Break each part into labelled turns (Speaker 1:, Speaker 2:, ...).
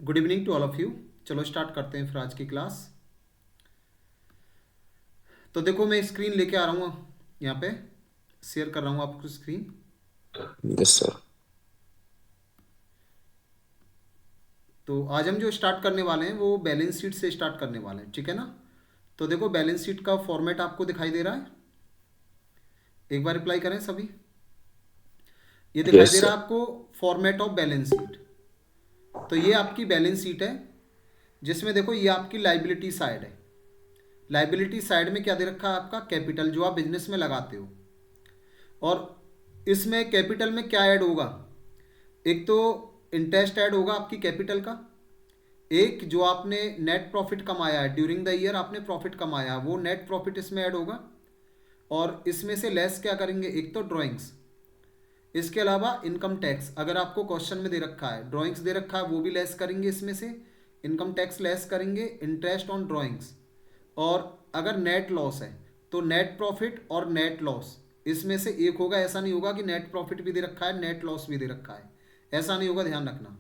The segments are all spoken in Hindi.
Speaker 1: Good evening to all of you. चलो स्टार्ट करते हैं फिर आज की क्लास। तो देखो मैं स्क्रीन लेके आ रहा हूँ, यहाँ पे शेयर कर रहा हूँ आपको स्क्रीन।
Speaker 2: Yes sir.
Speaker 1: तो आज हम जो स्टार्ट करने वाले हैं वो बैलेंस शीट से स्टार्ट करने वाले हैं, ठीक है ना। तो देखो बैलेंस शीट का फॉर्मेट आपको दिखाई दे रहा है, एक बार रिप्लाई करें सभी। ये दिखाई
Speaker 2: यस
Speaker 1: दे रहा
Speaker 2: सर।
Speaker 1: है आपको फॉर्मेट ऑफ बैलेंस शीट। तो ये आपकी बैलेंस शीट है, जिसमें देखो ये आपकी लाइबिलिटी साइड है। लाइबिलिटी साइड में क्या दे रखा है आपका कैपिटल, जो आप बिजनेस में लगाते हो। और इसमें कैपिटल में क्या ऐड होगा, एक तो इंटरेस्ट ऐड होगा आपकी कैपिटल का, एक जो आपने नेट प्रॉफिट कमाया है ड्यूरिंग द ईयर, आपने प्रॉफिट कमाया है वो नेट प्रॉफिट इसमें ऐड होगा। और इसमें से लेस क्या करेंगे, एक तो ड्राइंग्स, इसके अलावा इनकम टैक्स। अगर आपको क्वेश्चन में दे रखा है ड्राइंग्स दे रखा है वो भी लेस करेंगे इसमें से, इनकम टैक्स लेस करेंगे, इंटरेस्ट ऑन ड्राइंग्स। और अगर नेट लॉस है तो नेट प्रॉफिट और नेट लॉस इसमें से एक होगा। ऐसा नहीं होगा कि नेट प्रॉफिट भी दे रखा है नेट लॉस भी दे रखा है, ऐसा नहीं होगा, ध्यान रखना।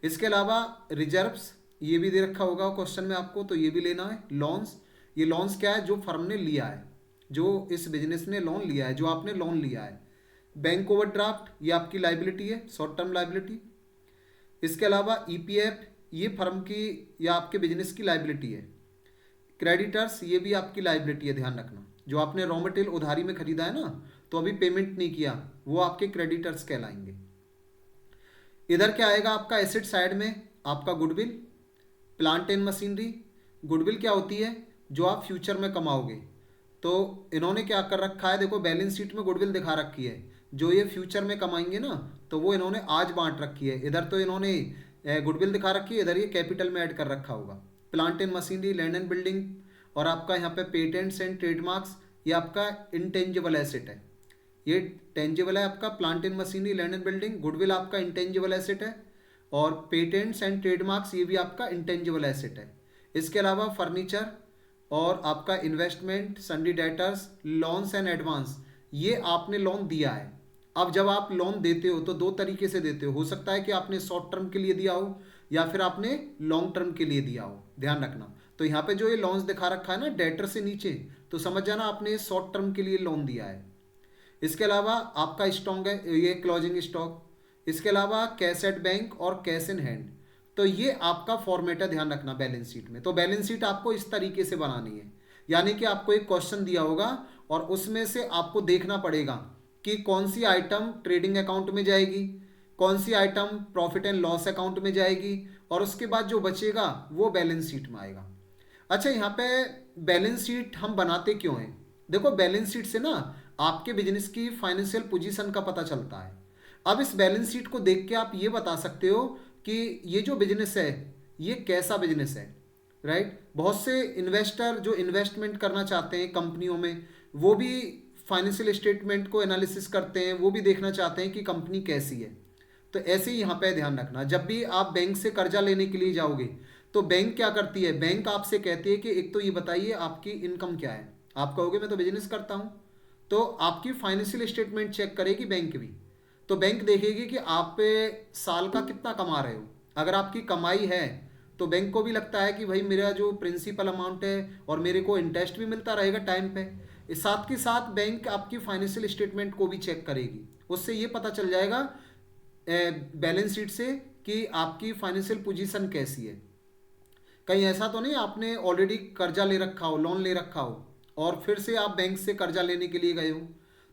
Speaker 1: इसके अलावा रिजर्व्स ये भी दे रखा होगा क्वेश्चन में आपको, तो ये भी लेना है। लॉन्स, ये लॉन्स क्या है, जो फर्म ने लिया है, जो इस बिजनेस ने लोन लिया है, जो आपने लोन लिया है। बैंक ओवरड्राफ्ट ये आपकी लाइबिलिटी है, शॉर्ट टर्म लाइबिलिटी। इसके अलावा ईपीएफ ये फर्म की या आपके बिजनेस की लाइबिलिटी है। क्रेडिटर्स ये भी आपकी लाइबिलिटी है, ध्यान रखना। जो आपने रॉ मटेरियल उधारी में खरीदा है ना, तो अभी पेमेंट नहीं किया, वो आपके क्रेडिटर्स कहलाएंगे। इधर क्या आएगा आपका एसेट साइड में, आपका goodwill, plant and machinery. Goodwill क्या होती है, जो आप फ्यूचर में कमाओगे। तो इन्होंने क्या कर रखा है, देखो बैलेंस शीट में गुडविल दिखा रखी है, जो ये फ्यूचर में कमाएंगे ना, तो वो इन्होंने आज बांट रखी है। इधर तो इन्होंने गुडविल दिखा रखी है, इधर ये कैपिटल में ऐड कर रखा होगा। Plant and machinery, land and building, और आपका यहाँ पे पेटेंट्स एंड ट्रेडमार्क्स, ये आपका इंटेंजिबल एसेट है। ये टेंजिबल है आपका plant and machinery, land and building. Goodwill आपका इंटेंजिबल एसेट है। और पेटेंट्स एंड ट्रेडमार्क्स ये भी आपका इंटेंजिबल एसेट है। इसके अलावा फर्नीचर और आपका investment, सन्डी debtors, loans and advance, ये आपने लोन दिया है। अब जब आप लोन देते हो तो दो तरीके से देते हो सकता है कि आपने शॉर्ट टर्म के लिए दिया हो या फिर आपने लॉन्ग टर्म के लिए दिया हो, ध्यान रखना। तो यहाँ पे जो ये लोन्स दिखा रखा है ना डेटर से नीचे, तो समझ जाना आपने शॉर्ट टर्म के लिए लोन दिया है। इसके अलावा आपका स्टॉक है ये क्लोजिंग स्टॉक। इसके अलावा कैश एट बैंक और कैश इन हैंड। तो ये आपका फॉर्मेट है, ध्यान रखना बैलेंस शीट में। तो बैलेंस शीट आपको इस तरीके से बनानी है, यानी कि आपको एक क्वेश्चन दिया होगा और उसमें से आपको देखना पड़ेगा कि कौन सी आइटम ट्रेडिंग अकाउंट में जाएगी, कौन सी item profit and loss account में जाएगी, और उसके बाद जो बचेगा वो बैलेंस शीट में आएगा। अच्छा, यहाँ पे बैलेंस शीट हम बनाते क्यों हैं, देखो बैलेंस शीट से ना आपके बिजनेस की फाइनेंशियल पोजीशन का पता चलता है। अब इस बैलेंस शीट को देख के आप ये बता सकते हो कि ये जो बिजनेस है ये कैसा बिजनेस है, राइट। बहुत से इन्वेस्टर जो इन्वेस्टमेंट करना चाहते हैं कंपनियों में, वो भी फाइनेंशियल स्टेटमेंट को एनालिसिस करते हैं, वो भी देखना चाहते हैं कि कंपनी कैसी है। तो ऐसे ही यहाँ पे ध्यान रखना, जब भी आप बैंक से कर्जा लेने के लिए जाओगे तो बैंक क्या करती है, बैंक आपसे कहती है कि एक तो ये बताइए आपकी इनकम क्या है। आप कहोगे मैं तो बिजनेस करता हूँ, तो आपकी फाइनेंशियल स्टेटमेंट चेक करेगी बैंक भी। तो बैंक देखेगी कि आप साल का कितना कमा रहे हो। अगर आपकी कमाई है तो बैंक को भी लगता है कि भाई मेरा जो प्रिंसिपल अमाउंट है और मेरे को इंटरेस्ट भी मिलता रहेगा टाइम पे। इस साथ के साथ बैंक आपकी फाइनेंशियल स्टेटमेंट को भी चेक करेगी। उससे ये पता चल जाएगा बैलेंस शीट से कि आपकी फाइनेंशियल पोजीशन कैसी है। कहीं ऐसा तो नहीं आपने ऑलरेडी कर्जा ले रखा हो, लोन ले रखा हो, और फिर से आप बैंक से कर्जा लेने के लिए गए हो।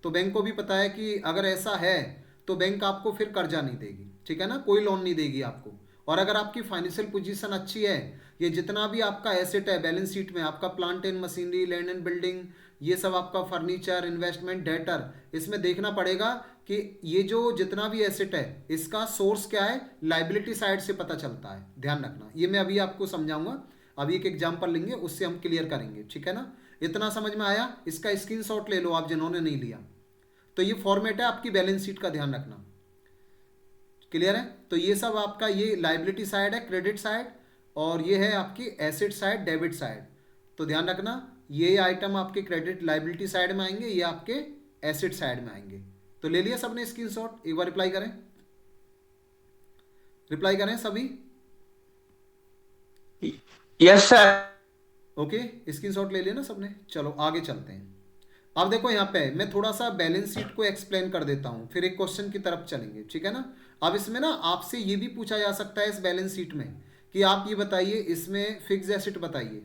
Speaker 1: तो बैंक को भी पता है कि अगर ऐसा है तो बैंक आपको फिर कर्जा नहीं देगी, ठीक है ना, कोई लोन नहीं देगी आपको। और अगर आपकी फाइनेंशियल पोजीशन अच्छी है, ये जितना भी आपका एसेट है बैलेंस शीट में, आपका plant and machinery, land and building, ये सब आपका फर्नीचर, इन्वेस्टमेंट, डेटर, इसमें देखना पड़ेगा कि ये जो जितना भी एसेट है इसका सोर्स क्या है, लाइबिलिटी साइड से पता चलता है, ध्यान रखना। ये मैं अभी आपको समझाऊंगा, अभी एक एग्जांपल लेंगे उससे हम क्लियर करेंगे, ठीक है ना। इतना समझ में आया, इसका स्क्रीनशॉट ले लो आप जिन्होंने नहीं लिया। तो ये फॉर्मेट है आपकी बैलेंस शीट का, ध्यान रखना। क्लियर है, तो ये सब आपका ये लाइबिलिटी साइड है, क्रेडिट साइड, और ये है आपकी एसेट साइड, डेबिट साइड। तो ध्यान रखना ये आइटम आपके क्रेडिट लाइबिलिटी साइड में आएंगे, ये आपके एसेट साइड में आएंगे। तो ले लिया सबने स्क्रीनशॉट, एक बार रिप्लाई करें, रिप्लाई करें सभी।
Speaker 3: Yes sir.
Speaker 1: ओके, स्क्रीनशॉट ले लिया ना सबने? चलो आगे चलते हैं। अब देखो यहाँ पे मैं थोड़ा सा बैलेंस शीट को एक्सप्लेन कर देता हूँ, फिर एक क्वेश्चन की तरफ चलेंगे, ठीक है ना? अब इसमें ना आपसे ये भी पूछा जा सकता है इस बैलेंस शीट में कि आप ये बताइए, इसमें फिक्स एसेट बताइए,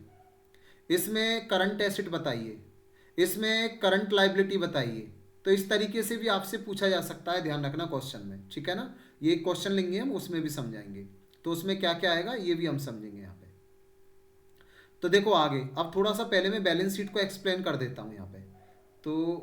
Speaker 1: इसमें करंट एसेट बताइए, इसमें करंट लाइबिलिटी बताइए। तो इस तरीके से भी आपसे पूछा जा सकता है, ध्यान रखना क्वेश्चन में, ठीक है ना? ये एक क्वेश्चन लेंगे हम, उसमें भी समझाएंगे, तो उसमें क्या क्या आएगा ये भी हम समझेंगे यहाँ पे। तो देखो आगे, अब थोड़ा सा पहले मैं बैलेंस शीट को एक्सप्लेन कर देता हूँ यहाँ पे। तो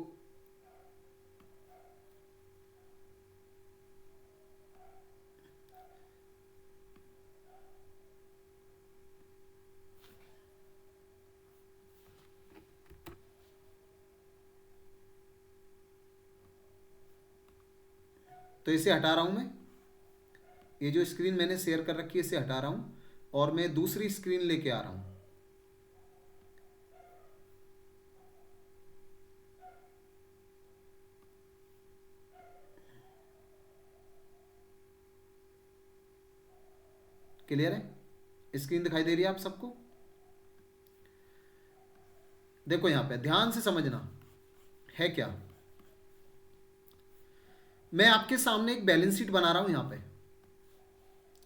Speaker 1: इसे हटा रहा हूँ मैं, ये जो स्क्रीन मैंने शेयर कर रखी है इसे हटा रहा हूँ और मैं दूसरी स्क्रीन लेके आ रहा हूँ। क्लियर है? स्क्रीन दिखाई दे रही है आप सबको? देखो यहाँ पे ध्यान से समझना है क्या, मैं आपके सामने एक बैलेंस शीट बना रहा हूं यहाँ पे।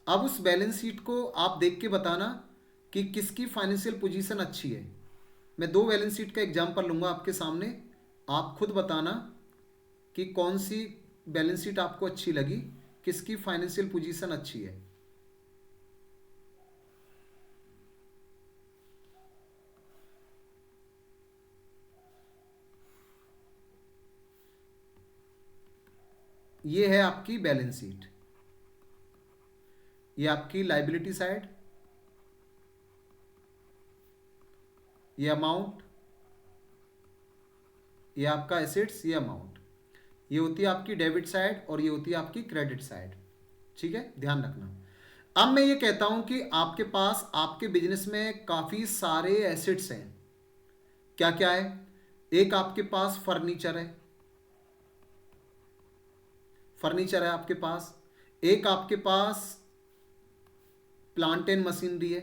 Speaker 1: अब उस बैलेंस शीट को आप देख के बताना कि किसकी फाइनेंशियल पोजीशन अच्छी है। मैं दो बैलेंस शीट का एग्जांपल लूंगा आपके सामने, आप खुद बताना कि कौन सी बैलेंस शीट आपको अच्छी लगी, किसकी फाइनेंशियल पोजीशन अच्छी है। ये है आपकी बैलेंस शीट, ये आपकी लाइबिलिटी साइड, ये अमाउंट, ये आपका एसेट्स, ये अमाउंट। ये होती है आपकी डेबिट साइड और ये होती है आपकी क्रेडिट साइड, ठीक है? ध्यान रखना। अब मैं ये कहता हूं कि आपके पास आपके बिजनेस में काफी सारे एसेट्स हैं। क्या क्या है? एक आपके पास फर्नीचर है, फर्नीचर है आपके पास। एक आपके पास प्लांट एंड मशीनरी है।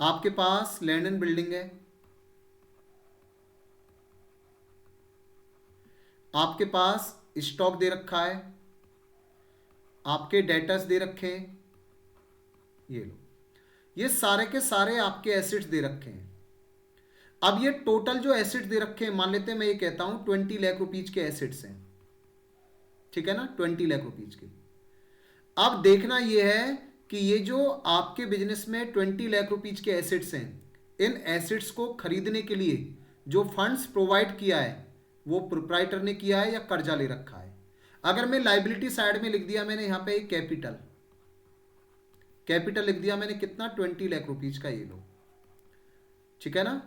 Speaker 1: आपके पास लैंड एंड बिल्डिंग है। आपके पास स्टॉक दे रखा है। आपके डेटर्स दे रखे हैं। ये लो, ये सारे के सारे आपके एसेट्स दे रखे हैं। अब ये टोटल जो एसेट्स दे रखे हैं, मान लेते हैं मैं ये कहता हूं 20 लाख रुपीज के एसेट्स हैं, ठीक है ना? 20 लाख रुपीज के। अब देखना ये है कि ये जो आपके बिजनेस में 20 लाख रुपीज के एसेट्स हैं, इन एसेट्स को खरीदने के लिए जो फंड्स प्रोवाइड किया है वो प्रोप्राइटर ने किया है या कर्जा ले रखा है। अगर मैं लाइबिलिटी साइड में लिख दिया मैंने यहाँ पे कैपिटल, कैपिटल लिख दिया मैंने कितना, 20 लाख रुपीज का, ये लो, ठीक है ना?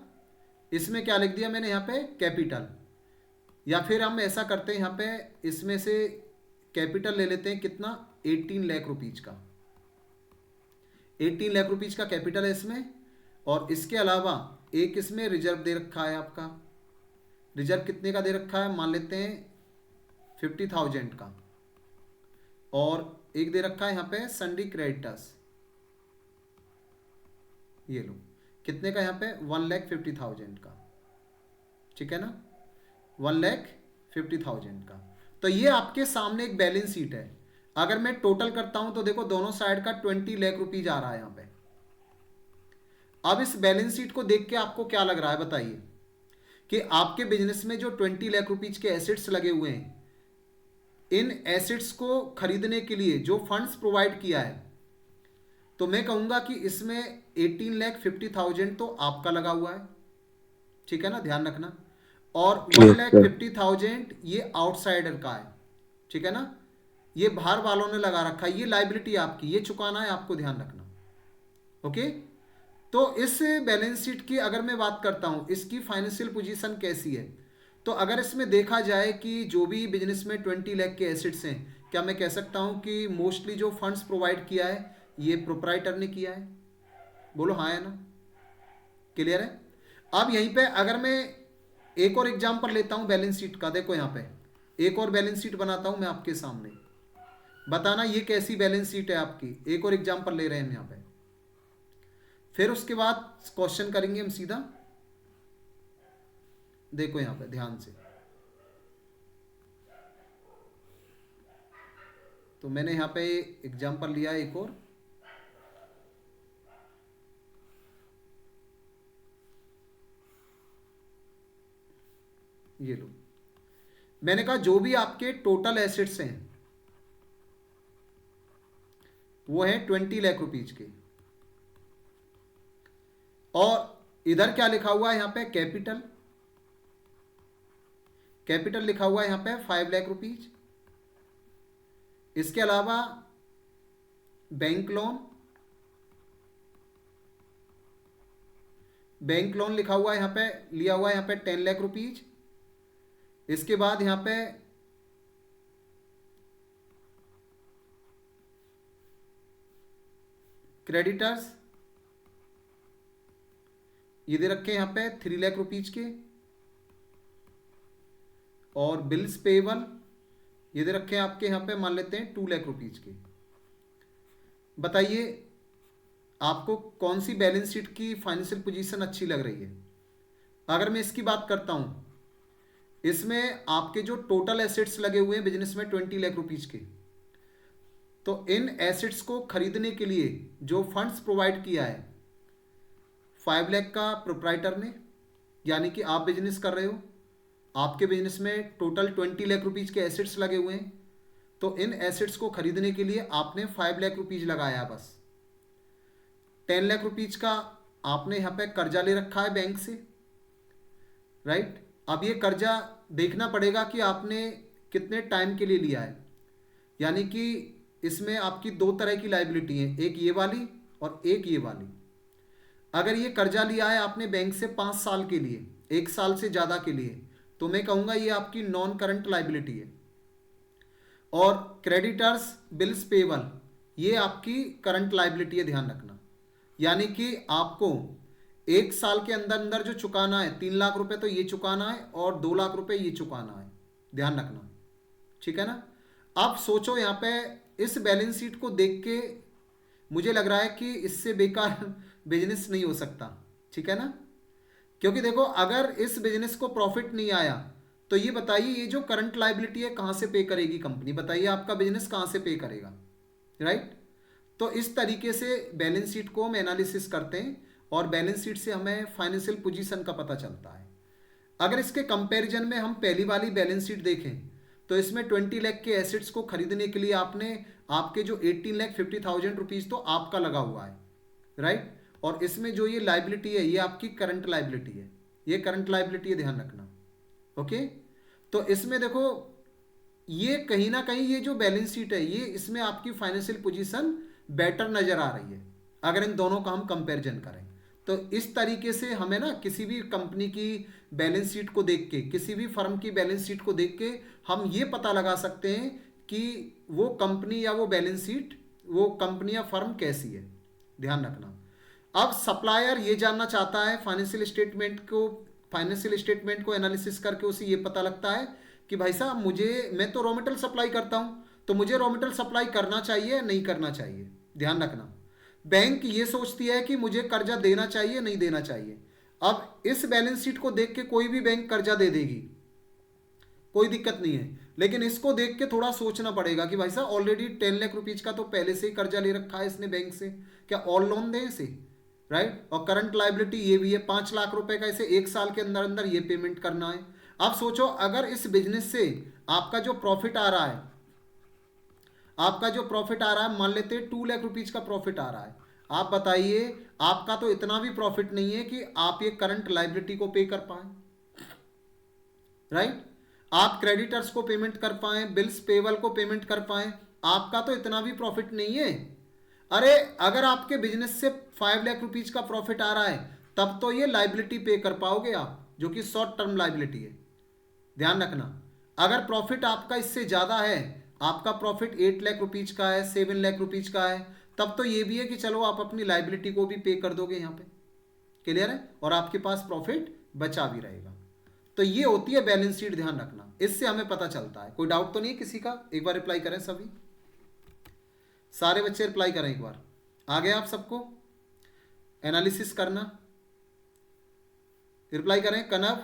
Speaker 1: इसमें क्या लिख दिया मैंने यहाँ पे, कैपिटल। या फिर हम ऐसा करते हैं यहाँ पे इसमें से कैपिटल ले लेते हैं कितना, 18 लाख रुपीज का। 18 लाख रुपीज का कैपिटल है इसमें। और इसके अलावा एक इसमें रिजर्व दे रखा है आपका। रिजर्व कितने का दे रखा है, मान लेते हैं 50,000 का। और एक दे रखा है यहाँ पे सन्डी क्रेडिटर्स, ये लो, कितने का यहाँ पे, 1,50,000 का, ठीक है ना? 1,50,000 का। तो ये आपके सामने एक बैलेंस शीट है। अगर मैं टोटल करता हूं तो देखो दोनों साइड का 20 लाख रुपीज आ रहा है यहाँ पे। अब इस बैलेंस शीट को देख के आपको क्या लग रहा है बताइए कि आपके बिजनेस में जो 20 लाख रुपीज के एसेट्स लगे हुए हैं, इन एसेट्स को खरीदने के लिए जो फंड्स प्रोवाइड किया है, तो मैं कहूंगा कि इसमें 18,50,000 तो आपका लगा हुआ है, ठीक है ना? ध्यान रखना। और one
Speaker 2: Yes,
Speaker 1: lakh
Speaker 2: sir.
Speaker 1: Fifty thousand ये आउटसाइडर का है, ठीक है ना? ये बाहर वालों ने लगा रखा है, ये लाइबिलिटी आपकी, ये चुकाना है आपको, ध्यान रखना। ओके, तो इस बैलेंस शीट की अगर मैं बात करता हूं, इसकी फाइनेंशियल पोजीशन कैसी है, तो अगर इसमें देखा जाए कि जो भी बिजनेस में 20 लाख के एसेट्स हैं, क्या मैं कह सकता हूं कि मोस्टली जो फंड्स प्रोवाइड किया है ये प्रोप्राइटर ने किया है? बोलो हाँ है ना? क्लियर है? अब यहीं पे अगर मैं एक और एग्जांपल लेता हूं बैलेंस शीट का, देखो यहां पे एक और बैलेंस शीट बनाता हूं मैं आपके सामने। बताना ये कैसी बैलेंस शीट है आपकी। एक और एग्जांपल ले रहे हैं हम यहाँ पे, फिर उसके बाद क्वेश्चन करेंगे हम सीधा। देखो यहाँ पे ध्यान से, तो मैंने यहाँ पे एग्जांपल लिया है एक और। ये लो, मैंने कहा जो भी आपके टोटल एसेट्स हैं वो है 20 लाख रुपीज के, और इधर क्या लिखा हुआ है यहाँ पे, कैपिटल। कैपिटल लिखा हुआ है यहाँ पे 5 लाख रुपीज। इसके अलावा बैंक लोन, बैंक लोन लिखा हुआ है यहाँ पे, लिया हुआ है यहाँ पे 10 लाख रुपीज। इसके बाद यहाँ पे क्रेडिटर्स ये दे रखे हैं यहाँ पे 3 लाख रुपीज के, और बिल्स पेबल ये दे रखे हैं आपके यहाँ पे, मान लेते हैं 2 लाख रुपीज के। बताइए आपको कौन सी बैलेंस शीट की फाइनेंशियल पोजीशन अच्छी लग रही है। अगर मैं इसकी बात करता हूँ, इसमें आपके जो टोटल एसेट्स लगे हुए हैं बिजनेस में 20 लाख रुपीज के, तो इन एसेट्स को खरीदने के लिए जो फंड्स प्रोवाइड किया है 5 लाख का प्रोप्राइटर ने, यानी कि आप बिजनेस कर रहे हो, आपके बिजनेस में टोटल 20 लाख रुपीज के एसेट्स लगे हुए हैं, तो इन एसेट्स को खरीदने के लिए आपने 5 लाख रुपीज लगाया है बस। 10 लाख रुपीज का आपने यहाँ पे कर्जा ले रखा है बैंक से, राइट। अब ये कर्जा देखना पड़ेगा कि आपने कितने टाइम के लिए लिया है, यानी कि इसमें आपकी दो तरह की लाइबिलिटी है, एक ये वाली और एक ये वाली। अगर ये कर्जा लिया है आपने बैंक से 5 साल के लिए, 1 साल से ज़्यादा के लिए, तो मैं कहूँगा ये आपकी नॉन करंट लाइबिलिटी है। और क्रेडिटर्स बिल्स पेबल ये आपकी करंट लाइबिलिटी है, ध्यान रखना। यानी कि आपको 1 साल के अंदर अंदर जो चुकाना है, 3 लाख रुपए तो ये चुकाना है और 2 लाख रुपए ये चुकाना है, ध्यान रखना, ठीक है ना। अब सोचो यहाँ पे इस बैलेंस शीट को देख के मुझे लग रहा है कि इससे बेकार बिजनेस नहीं हो सकता, ठीक है ना। क्योंकि देखो अगर इस बिजनेस को प्रॉफिट नहीं आया तो ये बताइए ये जो करंट लाइबिलिटी है कहाँ से पे करेगी कंपनी, बताइए आपका बिजनेस कहाँ से पे करेगा, राइट। तो इस तरीके से बैलेंस शीट को हम एनालिसिस करते हैं और बैलेंस शीट से हमें फाइनेंशियल पोजीशन का पता चलता है। अगर इसके कंपैरिजन में हम पहली वाली बैलेंस शीट देखें तो इसमें 20 लाख के एसेट्स को खरीदने के लिए आपने आपके जो 18,50,000 रुपीज़ तो आपका लगा हुआ है, राइट। और इसमें जो ये लाइबिलिटी है ये आपकी करंट लाइबिलिटी है, ये करंट लाइबिलिटी है, ध्यान रखना, ओके। तो इसमें देखो ये कहीं ना कहीं ये जो बैलेंस शीट है ये इसमें आपकी फाइनेंशियल पोजीशन बेटर नजर आ रही है अगर इन दोनों का हम कंपैरिजन करें। तो इस तरीके से हमें ना किसी भी कंपनी की बैलेंस शीट को देख के, किसी भी फर्म की बैलेंस शीट को देख के हम ये पता लगा सकते हैं कि वो कंपनी या वो बैलेंस शीट, वो कंपनी या फर्म कैसी है, ध्यान रखना। अब सप्लायर ये जानना चाहता है फाइनेंशियल स्टेटमेंट को एनालिसिस करके उसे ये पता लगता है कि भाई साहब मैं तो रॉ मटेरियल सप्लाई करता हूँ, तो मुझे रॉ मटेरियल सप्लाई करना चाहिए नहीं करना चाहिए, ध्यान रखना। बैंक ये सोचती है कि मुझे कर्जा देना चाहिए नहीं देना चाहिए। अब इस बैलेंस शीट को देख के कोई भी बैंक कर्जा दे देगी, कोई दिक्कत नहीं है, लेकिन इसको देख के थोड़ा सोचना पड़ेगा कि भाई साहब ऑलरेडी 10 लाख रुपीज का तो पहले से ही कर्जा ले रखा है इसने बैंक से, क्या और लोन दें इसे, राइट। और करंट लाइबिलिटी ये भी है, 5 लाख रुपए का इसे 1 साल के अंदर अंदर ये पेमेंट करना है। अब सोचो अगर इस बिजनेस से आपका जो प्रॉफिट आ रहा है, मान लेते हैं 2 लाख रुपीज का प्रॉफिट आ रहा है, आप बताइए आपका तो इतना भी प्रॉफिट नहीं है कि आप ये करंट लाइबिलिटी को पे कर पाए, राइट। आप क्रेडिटर्स को पेमेंट कर पाए, बिल्स पेबल को पेमेंट कर पाए, आपका तो इतना भी प्रॉफिट नहीं है। अरे अगर आपके बिजनेस से 5 लाख रुपीज का प्रॉफिट आ रहा है तब तो ये लाइबिलिटी पे कर पाओगे आप, जो कि शॉर्ट टर्म लाइबिलिटी है, ध्यान रखना। अगर प्रॉफिट आपका इससे ज्यादा है, आपका प्रॉफिट 8 लाख रुपीज का है, 7 लाख रुपीज का है, तब तो ये भी है कि चलो आप अपनी लाइबिलिटी को भी पे कर दोगे यहाँ पे, क्लियर है, और आपके पास प्रॉफिट बचा भी रहेगा। तो ये होती है बैलेंस शीट, ध्यान रखना, इससे हमें पता चलता है। कोई डाउट तो नहीं है किसी का, एक बार रिप्लाई करें सभी। सारे बच्चे रिप्लाई करें एक बार। आ गया आप सबको एनालिसिस करना? रिप्लाई करें। कनव,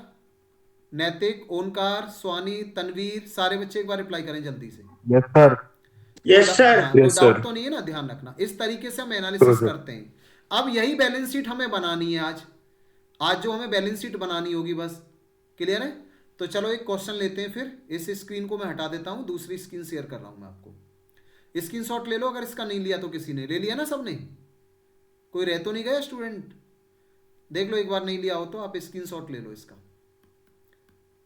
Speaker 1: नैतिक, ओनकार, स्वानी, तनवीर, सारे बच्चे एक बार रिप्लाई करें जल्दी से।
Speaker 2: Yes sir.
Speaker 1: कोई
Speaker 3: यस सर।
Speaker 1: हाँ, कोई
Speaker 2: यस
Speaker 1: डाउट
Speaker 2: सर।
Speaker 1: तो नहीं है ना? ध्यान रखना, इस तरीके से हम
Speaker 2: हाँ
Speaker 1: एनालिसिस
Speaker 2: सर।
Speaker 1: करते हैं। अब यही बैलेंस शीट हमें बनानी है आज। आज जो हमें बैलेंस शीट बनानी होगी बस। क्लियर है? तो चलो एक क्वेश्चन लेते हैं फिर। इस स्क्रीन को मैं हटा देता हूं, दूसरी स्क्रीन शेयर कर रहा हूं मैं आपको। स्क्रीनशॉट ले लो अगर इसका नहीं लिया तो। किसी ने ले लिया ना? सबने? कोई रह तो नहीं गया स्टूडेंट? देख लो एक बार, नहीं लिया हो तो आप स्क्रीनशॉट ले लो इसका।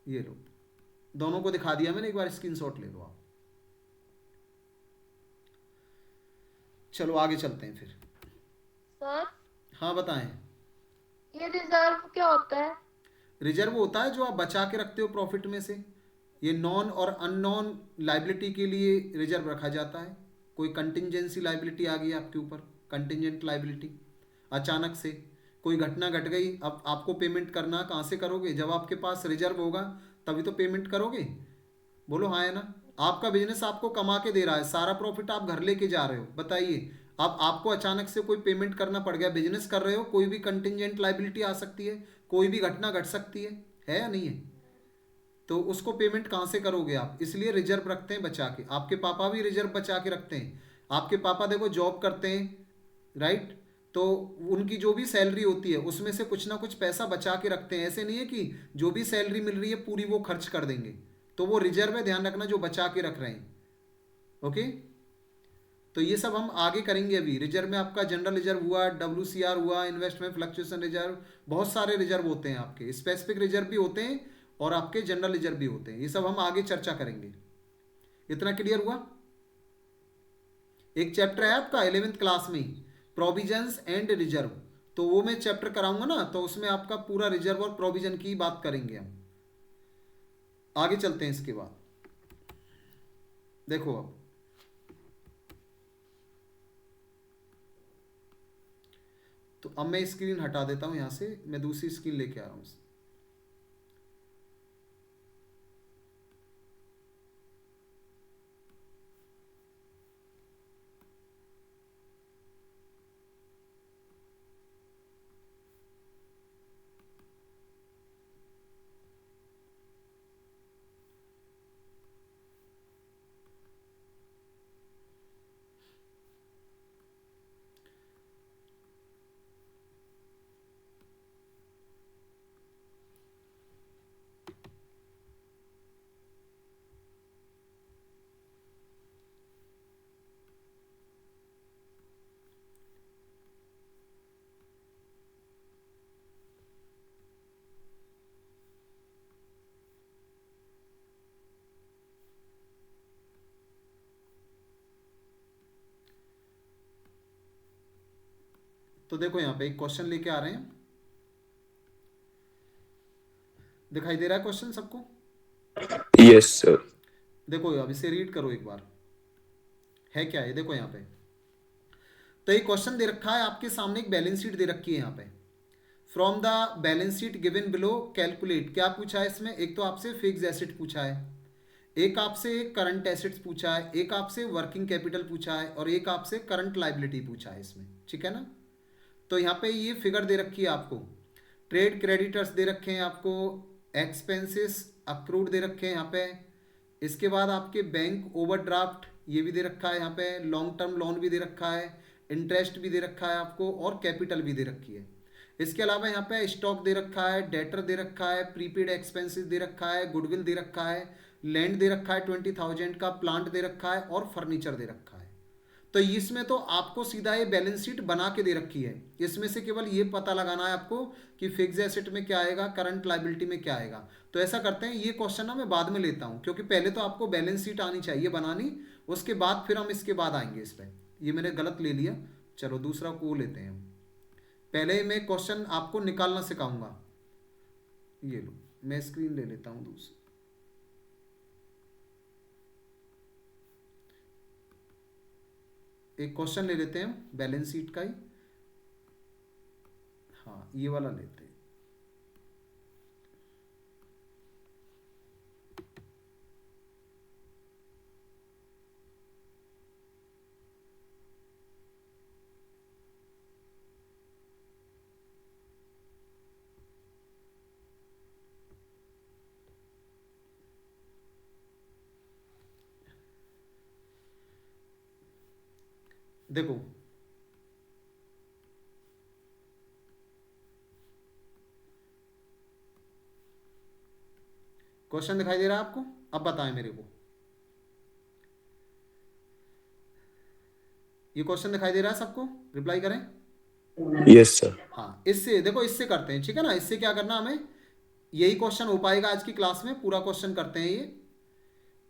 Speaker 1: ये लो, दोनों को दिखा दिया मैंने, एक बार स्क्रीनशॉट ले लो आप। चलो आगे चलते हैं फिर।
Speaker 4: सर,
Speaker 1: हाँ बताएं।
Speaker 4: ये रिजर्व क्या होता है?
Speaker 1: रिजर्व होता है जो आप बचा के रखते हो प्रॉफिट में से। ये नॉन और अननॉन लाइबिलिटी के लिए रिजर्व रखा जाता है। कोई कंटिंजेंसी लाइबिलिटी आ गई आपके ऊपर, कंटिंजेंट लाइबिलिटी, अचानक से कोई घटना घट गई, अब आपको पेमेंट करना कहाँ से करोगे? जब आपके पास रिजर्व होगा तभी तो पेमेंट करोगे। बोलो हाँ है ना? आपका बिजनेस आपको कमा के दे रहा है, सारा प्रॉफिट आप घर लेके जा रहे हो। बताइए, अब आपको अचानक से कोई पेमेंट करना पड़ गया, बिजनेस कर रहे हो, कोई भी कंटिंजेंट लाइबिलिटी आ सकती है, कोई भी घटना घट सकती है या नहीं है? तो उसको पेमेंट कहाँ से करोगे आप? इसलिए रिजर्व रखते हैं बचा के। आपके पापा भी रिजर्व बचा के रखते हैं। आपके पापा देखो जॉब करते हैं, राइट? तो उनकी जो भी सैलरी होती है उसमें से कुछ ना कुछ पैसा बचा के रखते हैं। ऐसे नहीं है कि जो भी सैलरी मिल रही है पूरी वो खर्च कर देंगे। तो वो रिजर्व है, ध्यान रखना, जो बचा के रख रहे हैं। ओके, तो ये सब हम आगे करेंगे। अभी रिजर्व में आपका जनरल रिजर्व हुआ, WCR हुआ, इन्वेस्टमेंट फ्लक्चुएशन रिजर्व, बहुत सारे रिजर्व होते हैं आपके। स्पेसिफिक रिजर्व भी होते हैं और आपके जनरल रिजर्व भी होते हैं। ये सब हम आगे चर्चा करेंगे। इतना क्लियर हुआ? एक चैप्टर है आपका 11th क्लास में, प्रोविजंस एंड रिजर्व, तो वो मैं चैप्टर कराऊंगा ना, तो उसमें आपका पूरा रिजर्व और प्रोविजन की बात करेंगे हम। आगे चलते हैं इसके बाद। देखो अब, तो अब मैं स्क्रीन हटा देता हूं, यहां से मैं दूसरी स्क्रीन लेके आ रहा हूं। तो देखो यहाँ पे एक क्वेश्चन लेके आ रहे हैं, दिखाई दे रहा है क्वेश्चन सबको?
Speaker 2: Yes sir.
Speaker 1: देखो अब इसे रीड करो एक बार, है क्या है देखो यहाँ पे। तो एक क्वेश्चन दे रखा है आपके सामने, एक बैलेंस शीट दे रखी है यहाँ पे। From the balance sheet given below calculate, क्या पूछा है इसमें? एक तो आपसे फिक्स एसेट पूछा है, एक आपसे करंट एसेट्स पूछा है, एक आपसे वर्किंग कैपिटल पूछा है, और एक आपसे करंट लाइबिलिटी पूछा है इसमें। ठीक है ना? तो यहाँ पे ये फिगर दे रखी है आपको, ट्रेड क्रेडिटर्स दे रखे हैं आपको, एक्सपेंसेस अक्रूड दे रखे हैं यहाँ पे, इसके बाद आपके बैंक ओवरड्राफ्ट ये भी दे रखा है यहाँ पे, लॉन्ग टर्म लोन भी दे रखा है, इंटरेस्ट भी दे रखा है आपको, और कैपिटल भी दे रखी है। इसके अलावा यहाँ पे स्टॉक दे रखा है, डेटर दे रखा है, प्रीपेड एक्सपेंसेस दे रखा है, गुडविल दे रखा है, लैंड दे रखा है 20,000 का, प्लांट दे रखा है, और फर्नीचर दे रखा है। तो इसमें तो आपको सीधा ये बैलेंस शीट बना के दे रखी है। इसमें से केवल ये पता लगाना है आपको कि फिक्स एसेट में क्या आएगा, करंट लाइबिलिटी में क्या आएगा। तो ऐसा करते हैं, ये क्वेश्चन ना मैं बाद में लेता हूँ, क्योंकि पहले तो आपको बैलेंस शीट आनी चाहिए बनानी, उसके बाद फिर हम इसके बाद आएंगे इस पर। ये मैंने गलत ले लिया, चलो दूसरा को लेते हैं हम। पहले मैं क्वेश्चन आपको निकालना सिखाऊंगा। ये लो, मैं स्क्रीन ले लेता हूँ दूसरी। एक क्वेश्चन ले लेते हैं हम बैलेंस शीट का ही, हाँ ये वाला लेते हैं। देखो क्वेश्चन दिखाई दे रहा है आपको? अब बताएं मेरे को, ये क्वेश्चन दिखाई दे रहा है सबको? रिप्लाई करें।
Speaker 2: Yes, sir.
Speaker 1: हाँ, इससे देखो, इससे करते हैं, ठीक है ना? इससे क्या करना हमें, यही क्वेश्चन हो पाएगा आज की क्लास में, पूरा क्वेश्चन करते हैं ये।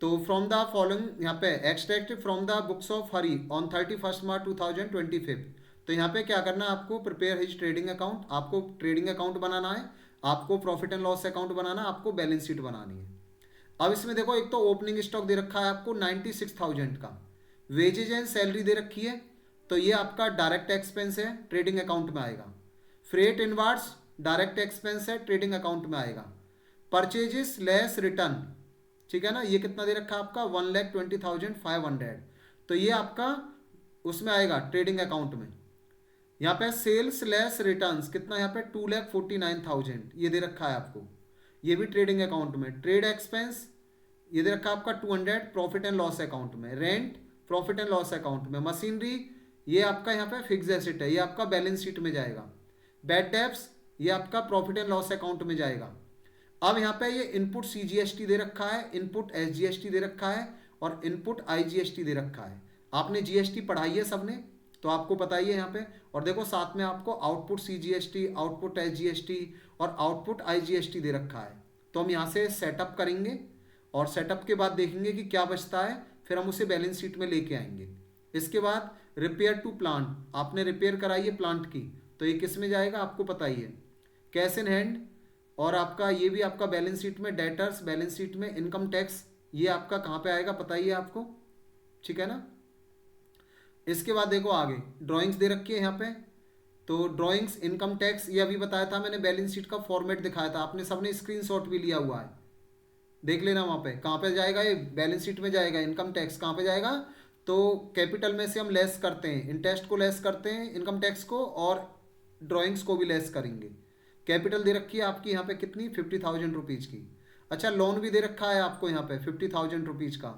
Speaker 1: तो फ्रॉम द फॉलोइंग, यहाँ पे extract from the books of Hari on 31 March 2025। तो यहाँ पे क्या करना है आपको, प्रिपेयर हिज ट्रेडिंग अकाउंट, आपको ट्रेडिंग अकाउंट बनाना है, आपको प्रॉफिट एंड लॉस अकाउंट बनाना है, आपको बैलेंस शीट बनानी है। अब इसमें देखो, एक तो ओपनिंग स्टॉक दे रखा है आपको 96,000 का, वेजेज एंड सैलरी दे रखी है, तो ये आपका डायरेक्ट एक्सपेंस है, ट्रेडिंग अकाउंट में आएगा। फ्रेट इनवार्ड्स डायरेक्ट एक्सपेंस है, ट्रेडिंग अकाउंट में आएगा। परचेजेस लेस रिटर्न, ठीक है ना, ये कितना दे रखा है आपका 1,20,500, तो ये आपका उसमें आएगा ट्रेडिंग अकाउंट में। यहाँ पे सेल्स लेस रिटर्न्स कितना, यहाँ पे 2,49,000 ये दे रखा है आपको, ये भी ट्रेडिंग अकाउंट में। ट्रेड एक्सपेंस ये दे रखा है आपका 200 प्रॉफिट एंड लॉस अकाउंट में। Rent profit and loss account में। मशीनरी ये आपका यहाँ पे फिक्स एसेट है, ये आपका बैलेंस शीट में जाएगा। बैड डेब्ट्स ये आपका प्रॉफिट एंड लॉस अकाउंट में जाएगा। अब यहाँ पे ये इनपुट CGST दे रखा है, इनपुट SGST दे रखा है, और इनपुट IGST दे रखा है। आपने GST पढ़ाई है सबने, तो आपको पता ही है यहाँ पे। और देखो साथ में आपको आउटपुट CGST, आउटपुट SGST और आउटपुट IGST दे रखा है। तो हम यहाँ से सेटअप करेंगे, और सेटअप के बाद देखेंगे कि क्या बचता है, फिर हम उसे बैलेंस शीट में लेके आएंगे। इसके बाद रिपेयर टू प्लांट, आपने रिपेयर कराई है प्लांट की, तो ये किस में जाएगा आपको पता ही है, कैश इन हैंड। और आपका ये भी आपका बैलेंस शीट में डेटर्स, बैलेंस शीट में इनकम टैक्स, ये आपका कहाँ पे आएगा पता ही है आपको, ठीक है ना। इसके बाद देखो आगे ड्राइंग्स दे रखी है यहाँ पे, तो ड्राइंग्स, इनकम टैक्स, ये अभी बताया था मैंने, बैलेंस शीट का फॉर्मेट दिखाया था, आपने सबने स्क्रीनशॉट भी लिया हुआ है, देख लेना वहाँ पे कहाँ पे जाएगा, ये बैलेंस शीट में जाएगा। इनकम टैक्स कहाँ पे जाएगा, तो कैपिटल में से हम लेस करते हैं, इंटरेस्ट को लेस करते हैं, इनकम टैक्स को, और ड्राइंग्स को भी लेस करेंगे। कैपिटल दे रखी है आपकी यहाँ पे कितनी, 50,000 रुपीज़ की। अच्छा, लोन भी दे रखा है आपको यहाँ पे 50,000 रुपीज़ का।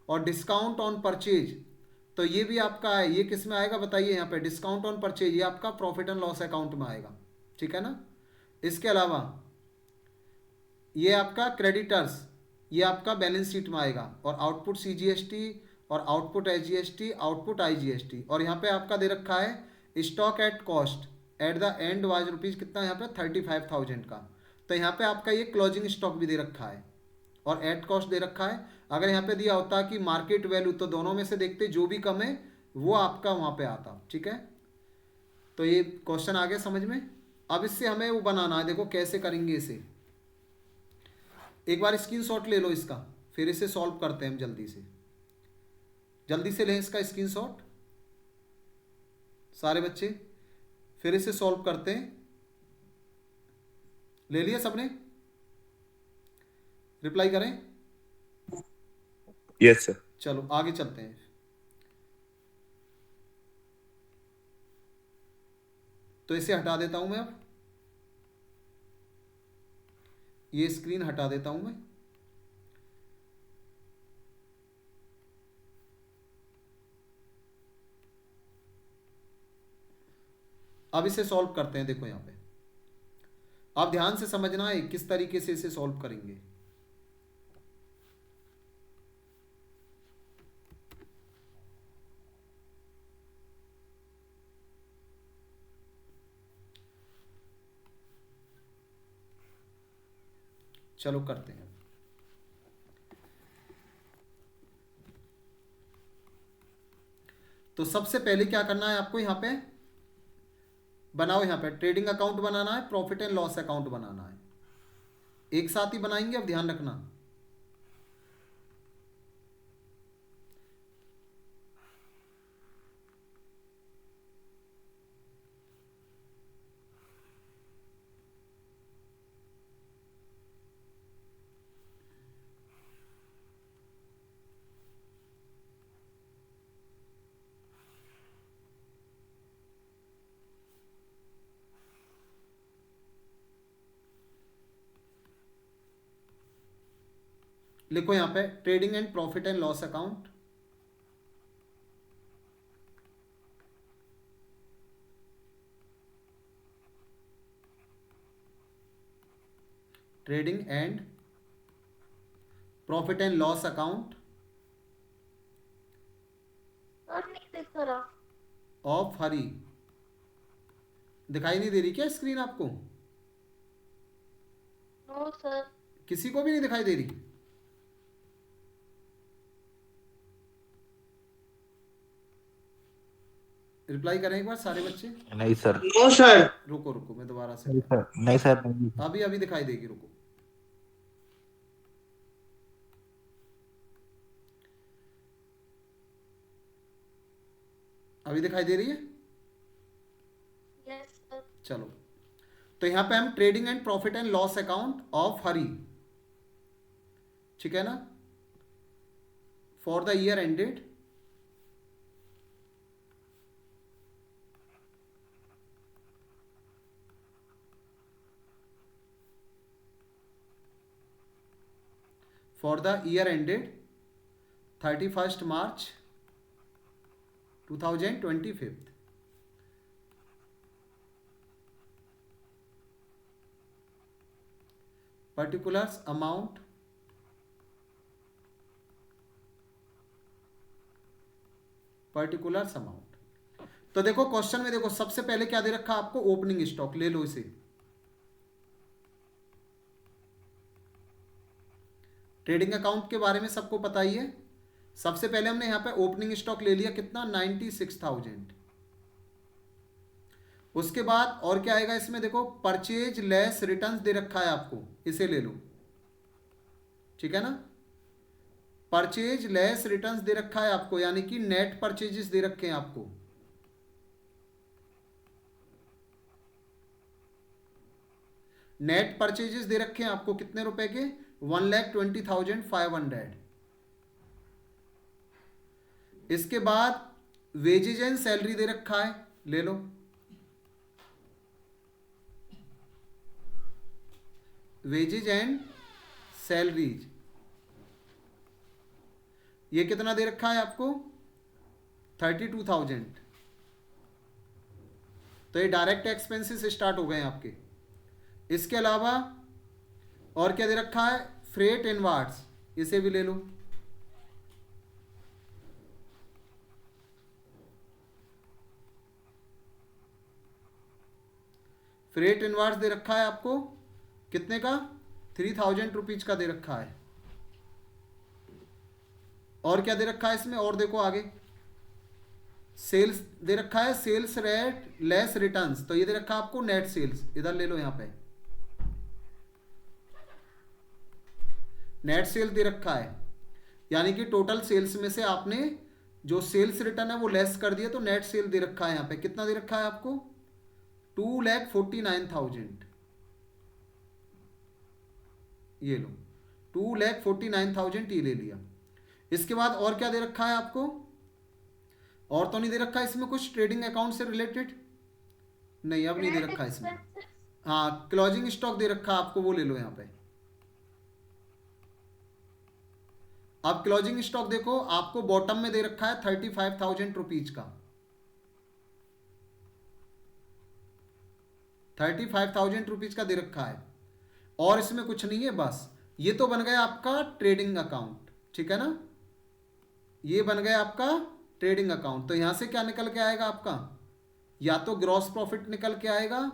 Speaker 1: और डिस्काउंट ऑन परचेज, तो ये भी आपका है, ये किस में आएगा बताइए, यहाँ पे डिस्काउंट ऑन परचेज, ये आपका प्रॉफिट एंड लॉस अकाउंट में आएगा, ठीक है ना। इसके अलावा ये आपका क्रेडिटर्स, ये आपका बैलेंस शीट में आएगा। और आउटपुट CGST और आउटपुट SGST, आउटपुट IGST। और यहाँ पे आपका दे रखा है stock at cost at the end was rupees कितना, यहाँ पे 35,000 का। तो यहाँ पे आपका ये क्लोजिंग स्टॉक भी दे रखा है, और एट कॉस्ट दे रखा है। अगर यहाँ पे दिया होता कि मार्केट वैल्यू, तो दोनों में से देखते जो भी कम है वो आपका वहाँ पे आता, ठीक है। तो ये क्वेश्चन आ गया समझ में। अब इससे हमें वो बनाना है, देखो कैसे करेंगे इसे, एक बार स्क्रीनशॉट ले लो इसका, फिर इसे सॉल्व करते हैं हम जल्दी से। जल्दी से लें इसका स्क्रीनशॉट सारे बच्चे, फिर इसे सॉल्व करते हैं। ले लिया सबने? रिप्लाई करें।
Speaker 2: Yes, sir.
Speaker 1: चलो आगे चलते हैं। तो इसे हटा देता हूं मैं, अब ये स्क्रीन हटा देता हूं मैं। अब इसे सॉल्व करते हैं। देखो यहाँ पे आप ध्यान से समझना है किस तरीके से इसे सॉल्व करेंगे। चलो करते हैं। तो सबसे पहले क्या करना है आपको, यहाँ पे बनाओ, यहाँ पे ट्रेडिंग अकाउंट बनाना है, प्रॉफिट एंड लॉस अकाउंट बनाना है, एक साथ ही बनाएंगे, अब ध्यान रखना। लिखो यहाँ पे trading and profit and loss account. Trading and profit and loss account
Speaker 4: sir नहीं दिख रहा।
Speaker 1: ऑफ हरी। दिखाई नहीं दे रही क्या स्क्रीन आपको?
Speaker 4: No sir.
Speaker 1: किसी को भी नहीं दिखाई दे रही? रिप्लाई करें एक बार सारे बच्चे।
Speaker 3: नहीं सर।
Speaker 2: No sir.
Speaker 1: रुको रुको, मैं दोबारा से
Speaker 3: नहीं सर, नहीं सर, नहीं।
Speaker 1: अभी अभी दिखाई देगी, रुको। अभी दिखाई दे रही है?
Speaker 4: Yes sir.
Speaker 1: चलो, तो यहां पे हम trading and profit and loss account of हरी, ठीक है ना, for the year ended for the year ended 31st March 2025. Particulars amount तो देखो क्वेश्चन में, देखो सबसे पहले क्या दे रखा आपको, ओपनिंग स्टॉक। ले लो इसे, ट्रेडिंग अकाउंट के बारे में सबको पता ही है। सबसे पहले हमने यहां पे ओपनिंग स्टॉक ले लिया, कितना, 96,000। उसके बाद और क्या आएगा इसमें, देखो परचेज लेस रिटर्न्स दे रखा है आपको, इसे ले लो, ठीक है ना। परचेज लेस रिटर्न्स दे रखा है आपको, यानी कि नेट परचेजेस दे रखे हैं आपको। नेट परचेजेस दे रखे हैं आपको कितने रुपए के, 1,20,500। इसके बाद वेजेज एंड सैलरी दे रखा है, ले लो। वेजेज एंड सैलरीज ये कितना दे रखा है आपको, 32,000। तो ये डायरेक्ट एक्सपेंसेस स्टार्ट हो गए हैं आपके। इसके अलावा और क्या दे रखा है, फ्रेट एंड वार्ड्स, इसे भी ले लो। फ्रेट एंड वार्ड्स दे रखा है आपको कितने का, 3,000 रुपीज का दे रखा है। और क्या दे रखा है इसमें, और देखो आगे, सेल्स दे रखा है, सेल्स रेट लेस रिटर्न्स, तो ये दे रखा है आपको नेट सेल्स, इधर ले लो। यहां पे नेट सेल्स दे रखा है, यानी कि टोटल सेल्स में से आपने जो सेल्स रिटर्न है वो लेस कर दिया, तो नेट सेल दे रखा है। यहां पे कितना दे रखा है आपको, 2,49,000। ये लो, 2,49,000 ये ले लिया। इसके बाद और क्या दे रखा है आपको, और तो नहीं दे रखा है इसमें कुछ ट्रेडिंग अकाउंट से रिलेटेड, नहीं अब नहीं दे रखा है इसमें। हाँ, क्लोजिंग स्टॉक दे रखा है आपको, वो ले लो यहां पे। अब क्लोजिंग स्टॉक देखो, आपको बॉटम में दे रखा है 35,000 रुपीज का, 35,000 रुपीज का दे रखा है, और इसमें कुछ नहीं है। बस ये तो बन गया आपका ट्रेडिंग अकाउंट, ठीक है ना, ये बन गया आपका ट्रेडिंग अकाउंट। तो यहां से क्या निकल के आएगा आपका, या तो ग्रॉस प्रॉफिट निकल के आएगा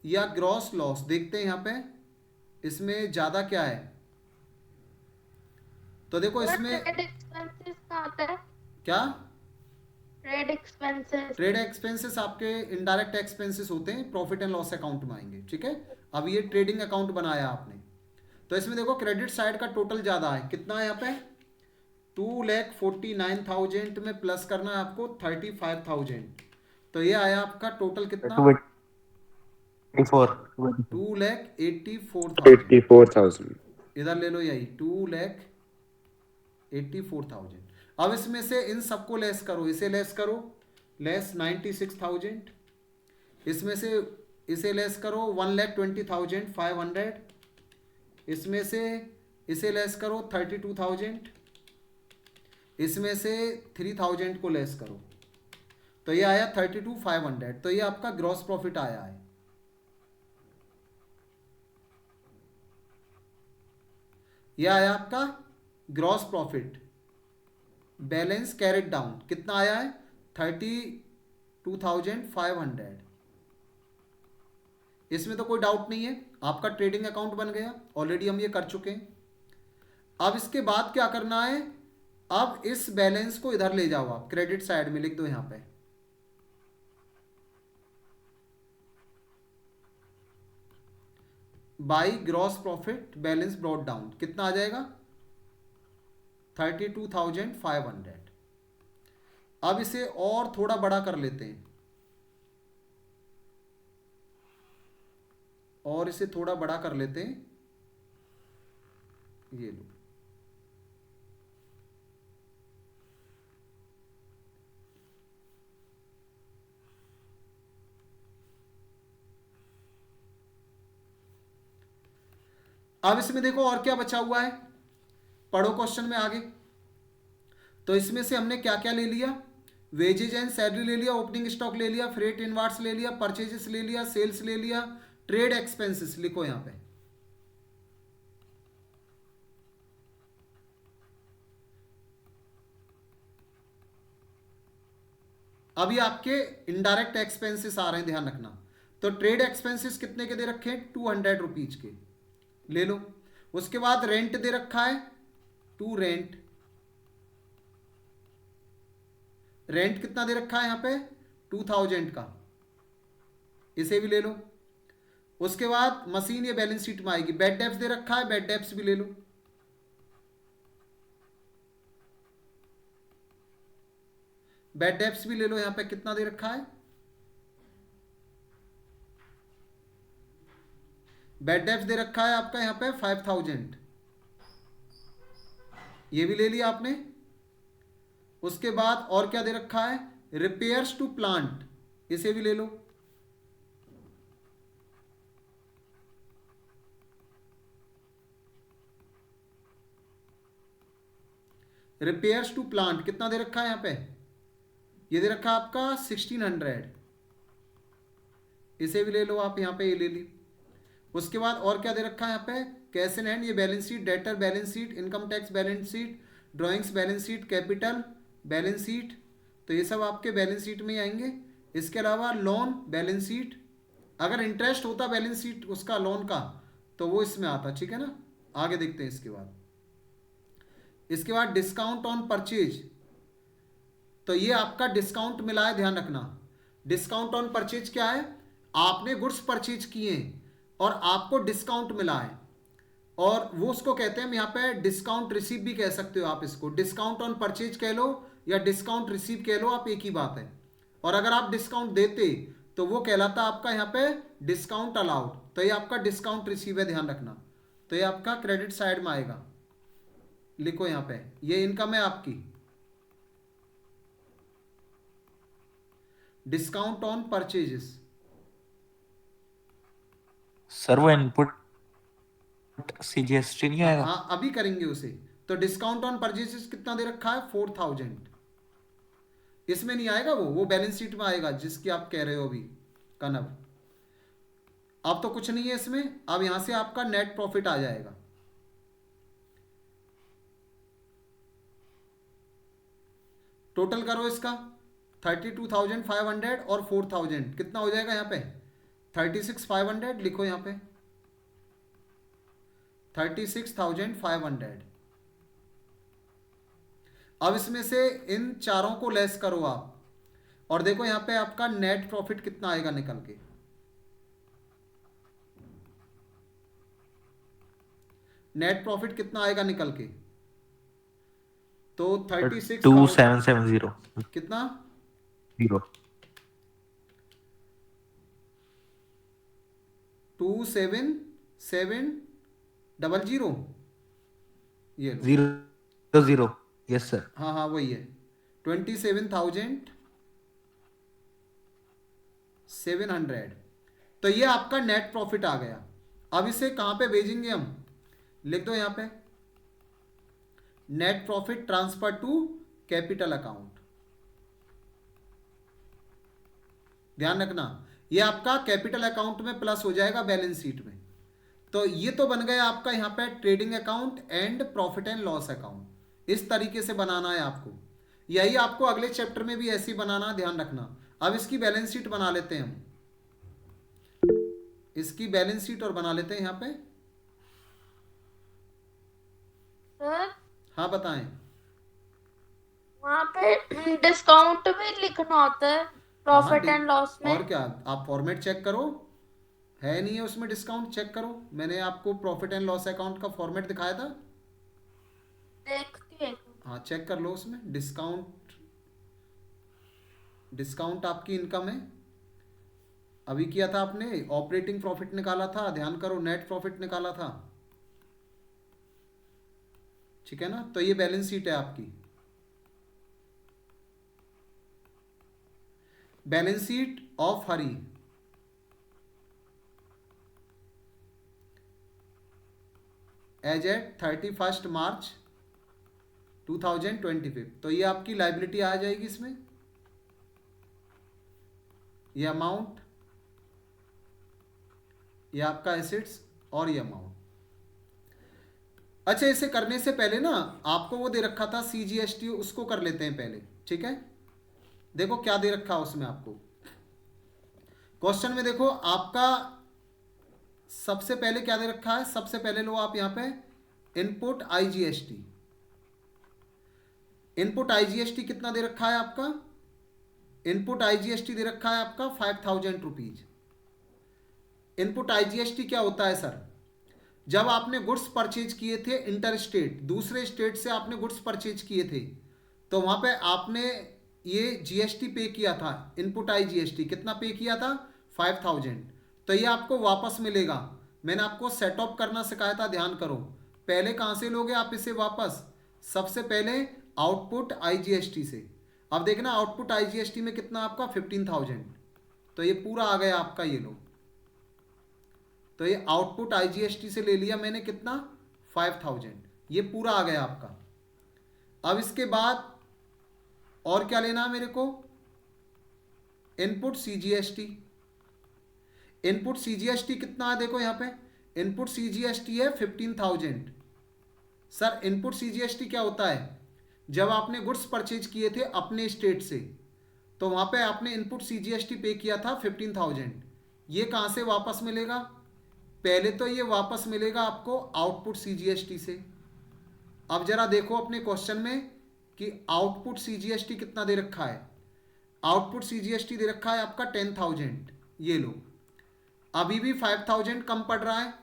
Speaker 1: या ग्रॉस लॉस। देखते हैं यहां पे इसमें ज्यादा क्या है, तो देखो इसमें
Speaker 4: ट्रेड एक्सपेंसेस कहाँ आता है?
Speaker 1: क्या,
Speaker 4: ट्रेड एक्सपेंसेस।
Speaker 1: ट्रेड एक्सपेंसेस आपके इनडायरेक्ट एक्सपेंसेस होते हैं, प्रॉफिट एंड लॉस अकाउंट में आएंगे, ठीक है। अब ये ट्रेडिंग अकाउंट बनाया आपने, तो इसमें देखो क्रेडिट साइड का टोटल ज्यादा है, कितना है यहाँ पे, 2,49,000 में प्लस करना है आपको 35,000, तो ये आया आपका टोटल कितना, 2,84,000।
Speaker 2: 84,000।
Speaker 1: इधर ले लो यही 2,84,000। अब इसमें से इन सबको लेस करो, इसे लेस करो, लेस 96,000, इसमें से इसे लेस करो 1,20,500, इसमें से इसे लेस करो 32,000, इसमें से 3,000 को लेस करो, तो ये आया 32,500। तो ये आपका ग्रॉस प्रॉफिट आया है। ये आया आपका gross profit, balance carried down कितना आया है 32,500। इसमें तो कोई डाउट नहीं है, आपका ट्रेडिंग अकाउंट बन गया, ऑलरेडी हम ये कर चुके हैं। अब इसके बाद क्या करना है, अब इस बैलेंस को इधर ले जाओ आप, क्रेडिट साइड में लिख दो यहां पे, by gross profit balance brought down कितना आ जाएगा 32,500। अब इसे और थोड़ा बड़ा कर लेते हैं, और इसे थोड़ा बड़ा कर लेते हैं, ये लो। अब इसमें देखो और क्या बचा हुआ है, पढ़ो क्वेश्चन में आगे। तो इसमें से हमने क्या क्या ले लिया, वेजेज एंड सैलरी ले लिया, ओपनिंग स्टॉक ले लिया, फ्रेट इनवार्ड्स ले लिया, परचेजेस ले लिया, सेल्स ले लिया, ट्रेड एक्सपेंसेस लिखो यहां पे। अभी आपके इनडायरेक्ट एक्सपेंसेस आ रहे हैं, ध्यान रखना। तो ट्रेड एक्सपेंसेस कितने के दे रखे हैं 200 रुपीज के, ले लो। उसके बाद रेंट दे रखा है, टू रेंट, रेंट कितना दे रखा है यहां पे 2000 का, इसे भी ले लो। उसके बाद मशीन ये बैलेंस शीट में आएगी, बैड डेप्स दे रखा है, बैड डेप्स भी ले लो। बैड डेप्स भी ले लो, यहां पे कितना दे रखा है, बैड डेप्स दे रखा है आपका यहां पे 5000, ये भी ले लिया आपने। उसके बाद और क्या दे रखा है, रिपेयर्स टू प्लांट, इसे भी ले लो। रिपेयर्स टू प्लांट कितना दे रखा है यहां पे, ये दे रखा है आपका 1600, इसे भी ले लो आप यहां पे, ये ले ली। उसके बाद और क्या दे रखा है यहाँ पे, कैश इन हैंड, ये balance sheet, debtor balance sheet, income tax balance sheet, drawings balance sheet, capital balance sheet, तो ये सब आपके बैलेंस शीट में ही आएंगे। इसके अलावा लोन बैलेंस शीट, अगर इंटरेस्ट होता बैलेंस शीट उसका लोन का तो वो इसमें आता, ठीक है ना। आगे देखते हैं इसके बाद डिस्काउंट ऑन परचेज, तो ये आपका डिस्काउंट मिला है, ध्यान रखना। डिस्काउंट ऑन परचेज क्या है, आपने गुड्स परचेज किए और आपको डिस्काउंट मिला है, और वो उसको कहते हैं, हम यहाँ पे डिस्काउंट रिसीव भी कह सकते हो आप इसको, डिस्काउंट ऑन परचेज कह लो या डिस्काउंट रिसीव कह लो आप, एक ही बात है। और अगर आप डिस्काउंट देते तो वो कहलाता आपका यहाँ पे डिस्काउंट अलाउड, तो ये आपका डिस्काउंट रिसीव है, ध्यान रखना। तो ये आपका क्रेडिट साइड में आएगा, लिखो यहाँ पे, ये इनकम है आपकी, डिस्काउंट ऑन परचेजेस।
Speaker 2: सर वो इनपुट सीजीएसटी नहीं आएगा?
Speaker 1: हाँ अभी करेंगे उसे। तो डिस्काउंट ऑन परचेजेस कितना दे रखा है 4000, इसमें नहीं आएगा, वो बैलेंस शीट में आएगा जिसकी आप कह रहे हो अभी कनव। अब तो कुछ नहीं है इसमें, अब यहां से आपका नेट प्रॉफिट आ जाएगा। टोटल करो इसका 32,500 और 4000 कितना हो जाएगा यहाँ पे 36,500, लिखो यहाँ पे 36,500। अब इसमें से इन चारों को लेस करो आप, और देखो यहाँ पे आपका नेट प्रॉफिट कितना आएगा निकल के, नेट प्रॉफिट कितना आएगा निकल के, तो 36
Speaker 2: 2770
Speaker 1: कितना
Speaker 2: 0
Speaker 1: 2770, ये लो।
Speaker 2: 0 यस सर।
Speaker 1: हाँ हाँ वही है 27,700। तो ये आपका नेट प्रॉफिट आ गया। अब इसे कहां पे भेजेंगे हम, लिख दो यहां पे net profit transfer to capital account. ध्यान रखना ये आपका कैपिटल अकाउंट में प्लस हो जाएगा बैलेंस शीट में। तो ये तो बन गया आपका यहाँ पे trading account and profit and loss account. इस तरीके से बनाना है आपको, यही आपको अगले चैप्टर में भी ऐसे ही बनाना, ध्यान रखना। अब इसकी बैलेंस शीट बना लेते हैं हम, इसकी बैलेंस शीट और बना लेते हैं यहाँ पे।
Speaker 4: सर
Speaker 1: हाँ बताएं।
Speaker 4: वहाँ पे डिस्काउंट भी लिखना होता है
Speaker 1: हाँ
Speaker 4: प्रॉफिट एंड लॉस में।
Speaker 1: और क्या, आप फॉर्मेट चेक करो, है नहीं है उसमें डिस्काउंट, चेक करो। मैंने आपको प्रॉफिट एंड लॉस अकाउंट का फॉर्मेट दिखाया था।
Speaker 4: देखती है।
Speaker 1: हाँ चेक कर लो, उसमें डिस्काउंट, डिस्काउंट आपकी इनकम है। अभी किया था आपने, ऑपरेटिंग प्रॉफिट निकाला था, ध्यान करो, नेट प्रॉफिट निकाला था, ठीक है ना। तो ये बैलेंस शीट है आपकी, balance sheet of Hari. As at 31 March 2025। तो ये आपकी लाइबिलिटी आ जाएगी इसमें, ये अमाउंट, ये आपका एसेट्स और ये अमाउंट। अच्छा, इसे करने से पहले ना आपको वो दे रखा था CGST, उसको कर लेते हैं पहले, ठीक है। देखो क्या दे रखा है उसमें आपको क्वेश्चन में, देखो आपका सबसे पहले क्या दे रखा है, सबसे पहले लो आप यहाँ पे इनपुट IGST। इनपुट IGST कितना दे रखा है आपका, इनपुट IGST दे रखा है आपका 5000 रुपीज। इनपुट IGST क्या होता है सर, जब आपने गुड्स परचेज किए थे इंटर स्टेट, दूसरे स्टेट से आपने गुड्स परचेज किए थे, तो वहां पे आपने ये GST पे किया था, इनपुट IGST कितना पे किया था 5000। तो ये आपको वापस मिलेगा। मैंने आपको सेटअप करना सिखाया था, ध्यान करो। पहले कहाँ से लोगे आप इसे वापस, सबसे पहले आउटपुट IGST से। अब देखना आउटपुट IGST में कितना आपका 15000, तो ये पूरा आ गया आपका, ये लो। तो ये आउटपुट IGST से ले लिया मैंने कितना 5000, ये पूरा आ गया आपका। अब इसके बाद और क्या लेना है मेरे को, इनपुट CGST। इनपुट CGST कितना है, देखो यहाँ पे इनपुट CGST है 15000। सर इनपुट CGST क्या होता है, जब आपने गुड्स परचेज किए थे अपने स्टेट से, तो वहां पे आपने इनपुट CGST पे किया था 15000। ये कहाँ से वापस मिलेगा, पहले तो ये वापस मिलेगा आपको आउटपुट CGST से। अब जरा देखो अपने क्वेश्चन में कि आउटपुट CGST कितना दे रखा है, आउटपुट CGST दे रखा है आपका 10000, ये लो। अभी भी 5000 कम पड़ रहा है,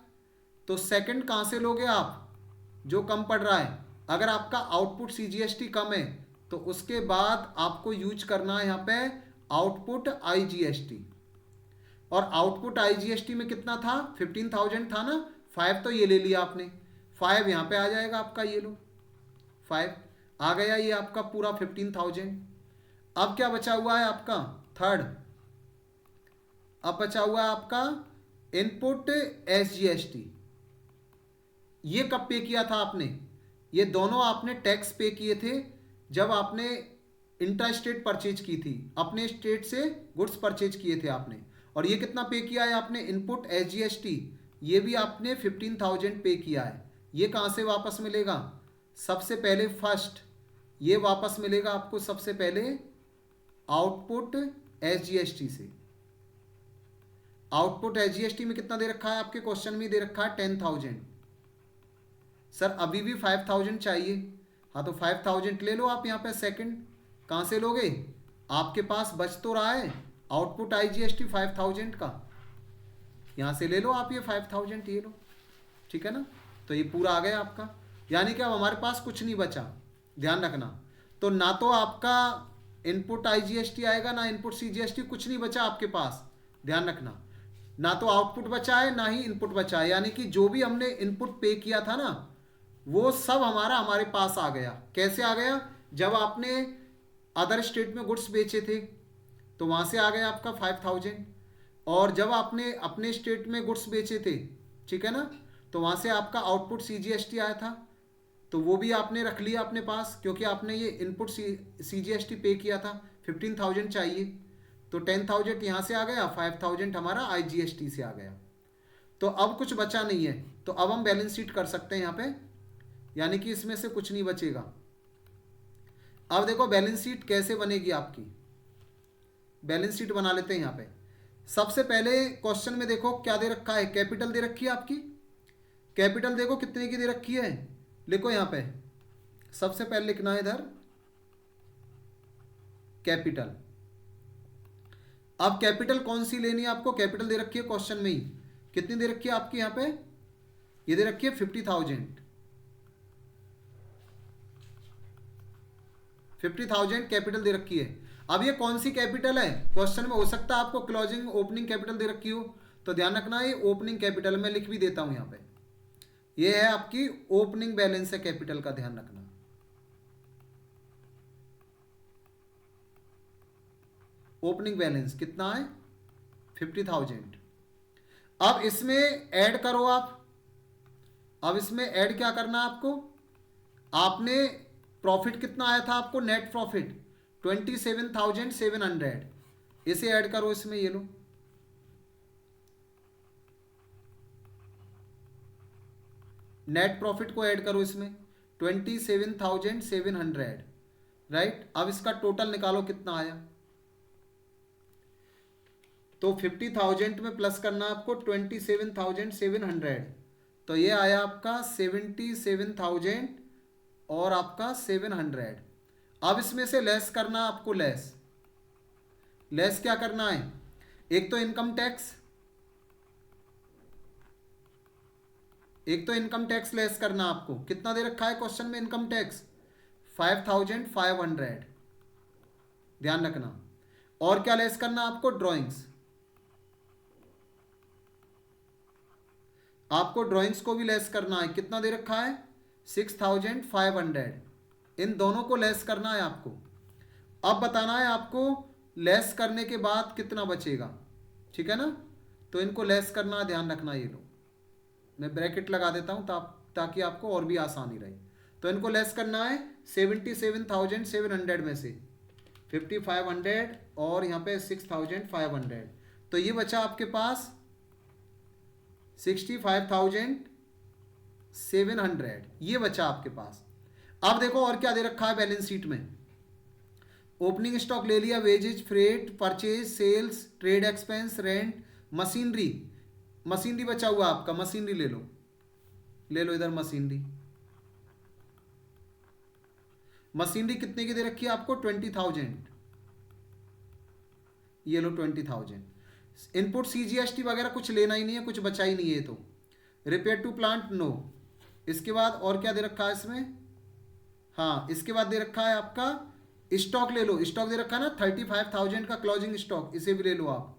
Speaker 1: तो सेकंड कहाँ से लोगे आप, जो कम पड़ रहा है। अगर आपका आउटपुट CGST कम है तो उसके बाद आपको यूज करना है यहाँ पे आउटपुट IGST। और आउटपुट IGST में कितना था 15000 था ना, 5 तो ये ले लिया आपने, 5 यहाँ पे आ जाएगा आपका, ये लो 5 आ गया, ये आपका पूरा 15000। अब क्या बचा हुआ है आपका थर्ड, अब बचा हुआ है आपका इनपुट SGST। ये कब पे किया था आपने, ये दोनों आपने टैक्स पे किए थे जब आपने इंटर स्टेट परचेज की थी, अपने स्टेट से गुड्स परचेज किए थे आपने। और ये कितना पे किया है आपने, इनपुट SGST, ये भी आपने 15000 पे किया है। ये कहाँ से वापस मिलेगा, सबसे पहले फर्स्ट ये वापस मिलेगा आपको सबसे पहले आउटपुट SGST से। आउटपुट SGST में कितना दे रखा है आपके क्वेश्चन में, दे रखा है 10000। सर अभी भी 5000 चाहिए, हाँ तो 5000 ले लो आप यहाँ पे सेकंड। कहाँ से लोगे, आपके पास बच तो रहा है आउटपुट IGST 5000 का, यहाँ से ले लो आप ये 5000, ये लो, ठीक है ना। तो ये पूरा आ गया आपका, यानी कि अब हमारे पास कुछ नहीं बचा, ध्यान रखना। तो ना तो आपका इनपुट IGST आएगा ना इनपुट CGST, कुछ नहीं बचा आपके पास, ध्यान रखना। ना तो आउटपुट बचा है ना ही इनपुट बचा है, यानी कि जो भी हमने इनपुट पे किया था ना वो सब हमारे पास आ गया। कैसे आ गया, जब आपने अदर स्टेट में गुड्स बेचे थे तो वहाँ से आ गया आपका 5000, और जब आपने अपने स्टेट में गुड्स बेचे थे, ठीक है ना, तो वहाँ से आपका आउटपुट CGST आया था, तो वो भी आपने रख लिया अपने पास, क्योंकि आपने ये इनपुट CGST पे किया था। 15000 चाहिए, तो 10000 यहाँ से आ गया, 5000 हमारा IGST से आ गया। तो अब कुछ बचा नहीं है, तो अब हम बैलेंस शीट कर सकते हैं यहाँ पे, यानी कि इसमें से कुछ नहीं बचेगा। अब देखो बैलेंस शीट कैसे बनेगी आपकी, बैलेंस शीट बना लेते हैं यहाँ पे। सबसे पहले क्वेश्चन में देखो क्या दे रखा है, कैपिटल दे रखी है आपकी। कैपिटल देखो कितने की दे रखी है, लिखो यहाँ पे, सबसे पहले लिखना है इधर कैपिटल। अब कैपिटल कौन सी लेनी है आपको, कैपिटल दे रखी है क्वेश्चन में ही, कितनी दे रखी है आपकी यहाँ पे, ये दे रखी है 50,000। 50,000 कैपिटल दे रखी है। अब ये कौन सी कैपिटल है, क्वेश्चन में हो सकता है आपको क्लोजिंग ओपनिंग कैपिटल दे रखी हो, तो ध्यान रखना ये ओपनिंग कैपिटल, मैं लिख भी देता हूं यहाँ पे, ये है आपकी ओपनिंग बैलेंस है कैपिटल का, ध्यान रखना। ओपनिंग बैलेंस कितना है 50,000। अब इसमें ऐड करो आप, अब इसमें ऐड क्या करना है आपको, आपने प्रॉफिट कितना आया था आपको, नेट प्रॉफिट 27,700, इसे ऐड करो इसमें, ये लो नेट प्रॉफिट को ऐड करो इसमें 27,700, राइट। अब इसका टोटल निकालो कितना आया, तो 50,000 में प्लस करना आपको 27,700, तो ये आया आपका 77,000 और आपका 700। अब इसमें से लेस करना आपको, लेस क्या करना है, एक तो इनकम टैक्स, लेस करना आपको, कितना दे रखा है क्वेश्चन में इनकम टैक्स 5,500, ध्यान रखना। और क्या लेस करना आपको, ड्राइंग्स, आपको ड्राइंग्स को भी लेस करना है, कितना दे रखा है 6,500, इन दोनों को लेस करना है आपको। अब बताना है आपको लेस करने के बाद कितना बचेगा, ठीक है ना, तो इनको लेस करना, ध्यान रखना। ये लो मैं ब्रैकेट लगा देता हूं ताकि आपको और भी आसानी रहे। तो इनको लेस करना है 77,700 में से 5,500 और यहाँ पे 6,500, तो ये बचा आपके पास 65,700, ये बचा आपके पास। अब देखो और क्या दे रखा है बैलेंस शीट में, ओपनिंग स्टॉक ले लिया, wages, freight, purchase, sales, trade expense, rent, machinery, machinery बचा हुआ आपका, मशीनरी ले लो इधर मशीनरी। मशीनरी कितने की दे रखी है आपको 20,000, ये लो 20,000। इनपुट CGST वगैरह कुछ लेना ही नहीं है, कुछ बचा ही नहीं है। तो रिपेयर टू प्लांट नो, इसके बाद और क्या दे रखा है इसमें, हाँ इसके बाद दे रखा है आपका स्टॉक, ले लो स्टॉक दे रखा है ना 35,000 का क्लोजिंग स्टॉक, इसे भी ले लो आप।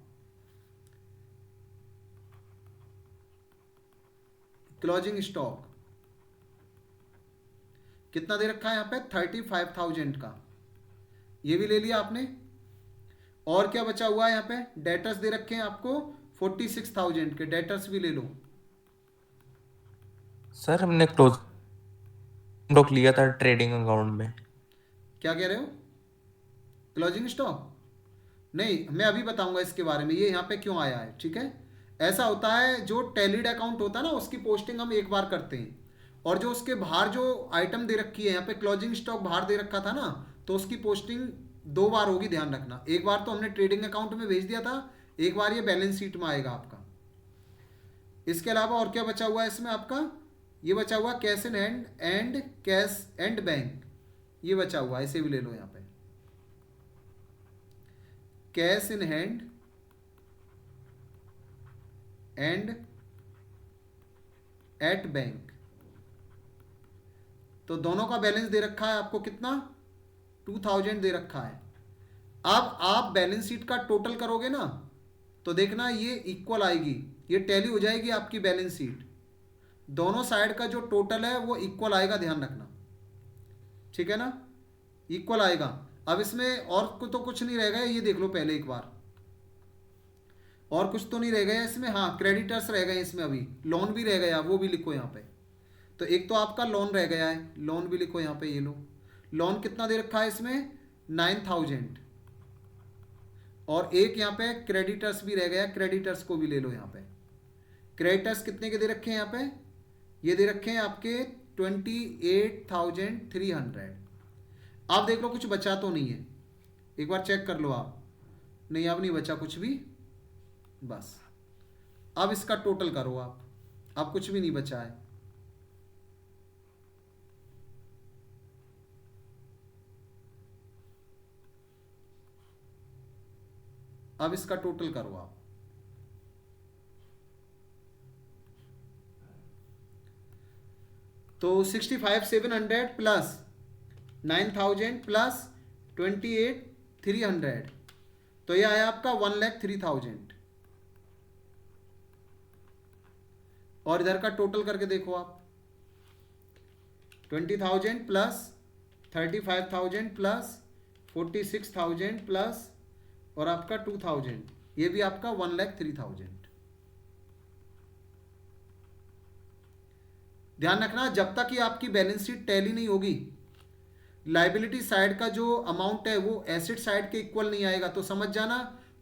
Speaker 1: क्लोजिंग स्टॉक कितना दे रखा है यहाँ पे 35,000 का, ये भी ले लिया आपने। और क्या बचा हुआ है यहाँ पे, डेटर्स दे रखे हैं आपको 46,000 के, डेटर्स भी ले लो।
Speaker 2: सर हमने क्लोज स्टॉक लिया था ट्रेडिंग अकाउंट में।
Speaker 1: क्या कह रहे हो, क्लोजिंग स्टॉक नहीं, मैं अभी बताऊंगा इसके बारे में, ये यहाँ पे क्यों आया है, ठीक है। ऐसा होता है जो टैलीड अकाउंट होता है ना, उसकी पोस्टिंग हम एक बार करते हैं, और जो उसके बाहर जो आइटम दे रखी है यहाँ पे क्लोजिंग स्टॉक बाहर दे रखा था ना, तो उसकी पोस्टिंग 2 बार होगी, ध्यान रखना। एक बार तो हमने ट्रेडिंग अकाउंट में भेज दिया था, एक बार ये बैलेंस शीट में आएगा आपका। इसके अलावा और क्या बचा हुआ है इसमें आपका, ये बचा हुआ cash in hand and cash and bank, ये बचा हुआ है, इसे भी ले लो यहाँ पे। Cash in hand and at bank, तो दोनों का बैलेंस दे रखा है आपको कितना 2,000 दे रखा है। अब आप बैलेंस शीट का टोटल करोगे ना, तो देखना ये इक्वल आएगी, ये टैली हो जाएगी आपकी बैलेंस शीट, दोनों साइड का जो टोटल है वो इक्वल आएगा, ध्यान रखना, ठीक है ना, इक्वल आएगा। अब इसमें और तो कुछ नहीं रह गया, ये देख लो पहले एक बार, और कुछ तो नहीं रह गया इसमें, हाँ क्रेडिटर्स रह गए इसमें, अभी लोन भी रह गया, वो भी लिखो यहाँ पे। तो एक तो आपका लोन रह गया है, लोन भी लिखो यहाँ पे, ये लो लोन कितना दे रखा है इसमें 9,000, और एक यहाँ पे क्रेडिटर्स भी रह गया, क्रेडिटर्स को भी ले लो यहाँ पे। क्रेडिटर्स कितने के दे रखे हैं यहाँ पे, ये दे रखे हैं आपके 28,300। आप देख लो कुछ बचा तो नहीं है, एक बार चेक कर लो आप। नहीं अब नहीं बचा कुछ भी, बस अब इसका टोटल करो आप, अब कुछ भी नहीं बचा है। अब इसका टोटल करो आप। तो 65,700 प्लस 9,000 प्लस 28,300, तो ये आया आपका 1,03,000। और इधर का टोटल करके देखो आप, 20,000 प्लस 35,000 प्लस 46,000 प्लस और आपका 2,000, ये भी आपका 1,03,000। ध्यान रखना जब तक ये आपकी बैलेंस शीट टैली नहीं होगी, लाइबिलिटी साइड का जो अमाउंट है वो एसेट साइड के इक्वल नहीं आएगा, तो समझ जाना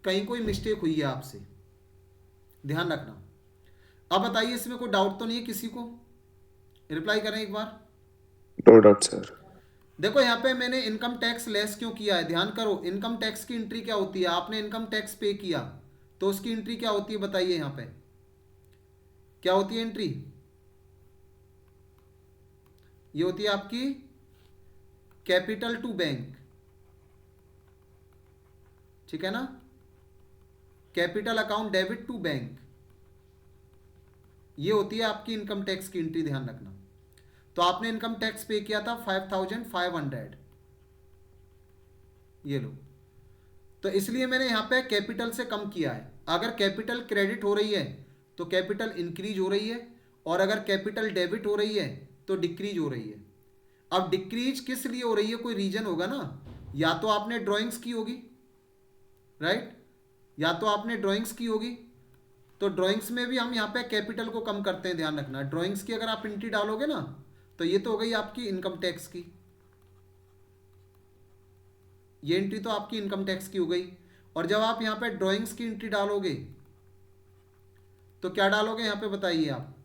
Speaker 1: कहीं कोई मिस्टेक हुई है आपसे, ध्यान रखना। अब बताइए इसमें कोई डाउट तो नहीं है किसी को, रिप्लाई करें एक बार।
Speaker 3: No doubt sir.
Speaker 1: देखो यहाँ पे मैंने इनकम टैक्स लेस क्यों किया है, ध्यान करो। इनकम टैक्स की एंट्री क्या होती है, आपने इनकम टैक्स पे किया तो उसकी एंट्री क्या होती है बताइए, यहाँ पे क्या होती है एंट्री, ये होती है आपकी कैपिटल टू बैंक, ठीक है ना, capital account debit to bank, ये होती है आपकी इनकम टैक्स की एंट्री, ध्यान रखना। तो आपने इनकम टैक्स पे किया था 5,500, ये लो, तो इसलिए मैंने यहां पे कैपिटल से कम किया है। अगर कैपिटल क्रेडिट हो रही है तो कैपिटल इंक्रीज हो रही है, और अगर कैपिटल डेबिट हो रही है तो डिक्रीज हो रही है। अब डिक्रीज किस लिए हो रही है, कोई रीजन होगा ना, या तो आपने ड्राइंग्स की होगी, राइट, या तो आपने ड्राइंग्स की होगी, तो ड्राइंग्स में भी हम यहाँ पे कैपिटल को कम करते हैं, ध्यान रखना। ड्राइंग्स की अगर आप एंट्री डालोगे ना तो ये तो हो गई आपकी इनकम टैक्स की, ये एंट्री तो आपकी इनकम टैक्स की हो गई। और जब आप यहाँ पे ड्राइंग्स की एंट्री डालोगे तो क्या डालोगे यहाँ पे बताइए आप,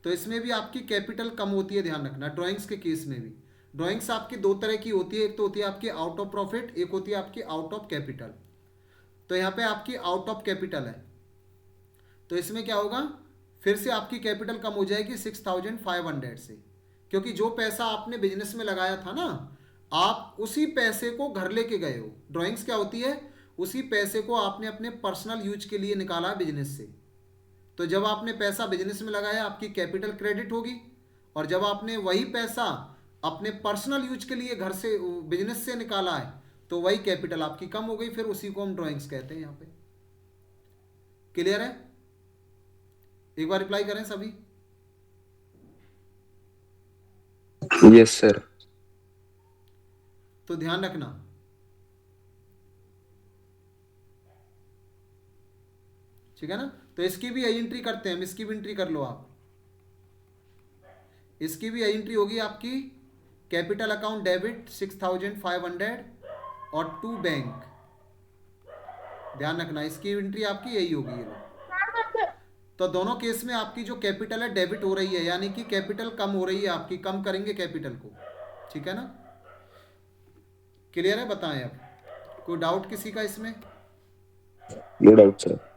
Speaker 1: तो इसमें भी आपकी कैपिटल कम होती है, ध्यान रखना। ड्राइंग्स के केस में भी ड्राइंग्स आपकी दो तरह की होती है, एक तो होती है आपकी आउट ऑफ प्रॉफिट, एक होती है आपकी आउट ऑफ कैपिटल। तो यहाँ पे आपकी आउट ऑफ कैपिटल है, तो इसमें क्या होगा, फिर से आपकी कैपिटल कम हो जाएगी 6,500 से, क्योंकि जो पैसा आपने बिजनेस में लगाया था ना, आप उसी पैसे को घर लेके गए हो। ड्राइंग्स क्या होती है, उसी पैसे को आपने अपने पर्सनल यूज के लिए निकाला बिजनेस से, तो जब आपने पैसा बिजनेस में लगाया आपकी कैपिटल क्रेडिट होगी, और जब आपने वही पैसा अपने पर्सनल यूज के लिए घर से बिजनेस से निकाला है तो वही कैपिटल आपकी कम हो गई, फिर उसी को हम ड्राइंग्स कहते हैं यहाँ पे। क्लियर है, एक बार रिप्लाई करें सभी।
Speaker 3: Yes sir.
Speaker 1: तो ध्यान रखना, ठीक है ना। तो इसकी भी यही एंट्री करते हैं हम, इसकी भी एंट्री कर लो आप। इसकी भी यही एंट्री होगी आपकी, कैपिटल अकाउंट डेबिट 6,500 और टू बैंक, ध्यान रखना इसकी एंट्री आपकी यही होगी, ये लो। तो दोनों केस में आपकी जो कैपिटल है डेबिट हो रही है, यानी कि कैपिटल कम हो रही है आपकी, कम करेंगे कैपिटल को, ठीक है ना। क्लियर है, बताएं अब कोई डाउट किसी का इसमें।
Speaker 3: No doubt sir.